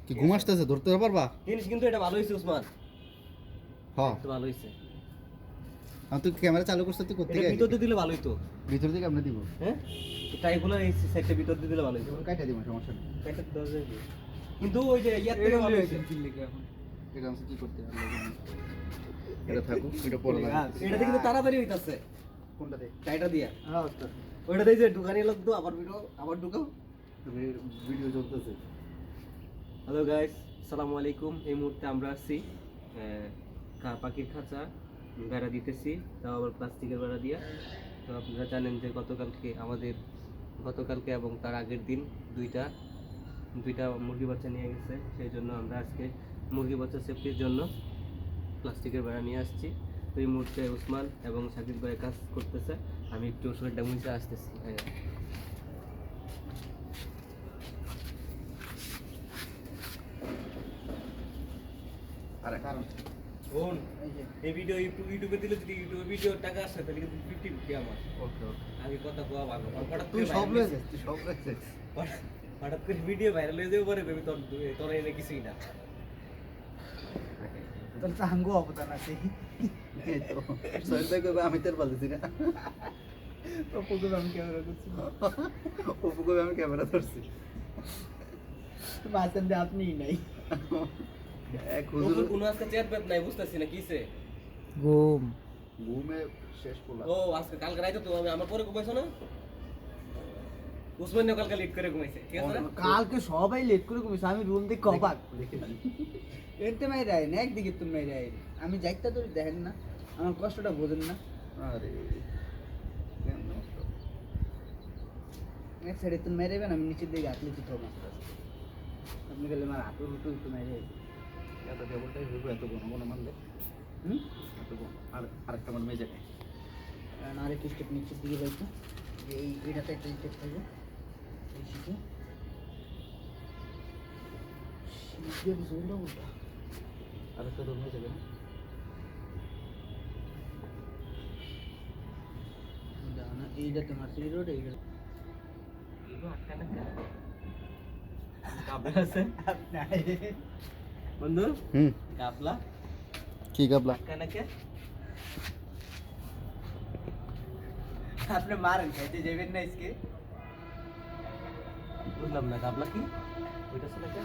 কি ঘুম আসতেছে, ধরতে পারবা? জিনিস কিন্তু এটা ভালো হয়েছে উসমান, হ্যাঁ, একটু ভালো হয়েছে। আমি তুই ক্যামেরা চালু করছিস, তুই করতে এটা গেলি ভিতর দিয়ে দিলে ভালো হইতো। ভিতর থেকে আমরা দিব, হ্যাঁ, ট্রাইগুলার এই সাইডটা ভিতর দিয়ে দিলে ভালো হইতো। কাইটা দিব, সমস্যা নেই। এটা দরজা দিয়ে। কিন্তু ওই যে ইয়ার থেকে ভালো হয়েছে। এটা আমি কি করতে আল্লাহ জানে। এটা থাকুক, এটা পরে লাগবে। এটাতে কিন্তু তাড়াতাড়ি হইতাছে। কোনটাতে? টাইটা দিয়া। হ্যাঁ ওস্তাদ, ওইটাতে যে দোকানে লোক তো আবার ভিডিও আবার ঢুকাও। ভিডিও চলতেছে। হ্যালো গাইস, আসসালামু আলাইকুম। এই মুহূর্তে আমরা আছি পাখির খাঁচা বেড়া দিতেছি, তাও আবার প্লাস্টিকের বেড়া দিয়া। তো আপনারা জানেন যে গতকালকে এবং তার আগের দিন দুইটা মুরগি বাচ্চা নিয়ে গেছে। সেই জন্য আমরা আজকে মুরগি বাচ্চা সেফটির জন্য প্লাস্টিকের বেড়া নিয়ে আসছি। তো এই মুহূর্তে উসমান এবং সাকিব ভাই কাজ করতেছে, আমি একটু শরীরটা মুছে আসতেছি। আরে কারণ শোন, এই ভিডিও ইউটিউবে দিলে যদি ইউটিউবে ভিডিও টাকা আসে তাহলে কিন্তু 50 আমার। ওকে ওকে, আগে কথা কোয়া ভালো, হঠাৎ তুই করে সব viral লয়েছিস, তুই সব লয়েছিস। হঠাৎ করে ভিডিও ভাইরাল হয়ে যাবে পরে ভেবে তোর এনে কিছুই না। তোর চাঙ্গু অবদান আছে। এই তো সোহেল ভাই কইবে আমি তোর বলতেছি না, অপুকে আমি ক্যামেরা করছি, অপু কইবে আমি ক্যামেরা ধরছি। বাঁচান দিয়ে আপনিই নাই। এক হুজুর কোনো আজকে চেয়ার পেত নাই, বুঝতেছি না কিসে। ঘুম ঘুমে শেষ করলাম। ও আজকে কালকে রাইতে তো আমার পরে ঘুমাইছো না? উসমান কালকে লেট করে ঘুমাইছে, ঠিক আছে না? কালকে সবাই লেট করে ঘুমিয়েছে, আমি রুম দেখে অবাক। দেখেছি। এতে মেয়েরা না, একদিকে তুমি মেয়েরা আমি যাইতে তো দেখেন না, আমার কষ্টটা বোঝেন না। আরে কেমন অবস্থা? এক সাইডে তুমি মেরেবেন, আমি নিচের দিকে হাত লিখে থাকবো। আপনি গেলে আমার হাত উল্টো উল্টো মেরে। এত কেবলটাই হইব, এত ঘন ঘন মারলে হুম, এত ঘন। আর আরেকটা আমার মেয়ে যাবে। আর একটু স্টেপ নিচের দিকে যাইতো, এইটাতে একটা স্টেপ থাকবে, এই শিখে শিখে জোরটা উল্টা। আরেকটা তোর মেয়ে যাবে না? এইটাতে মার্সিডি রোড, এইটা কাবলা আছে বন্ধু, হুম, কাবলা কি গাবলা? কানাকে আপনি মারেন, খাইতে যাবেন না আজকে? বুঝলাম না কাবলা কি ওইটা ছিল কে?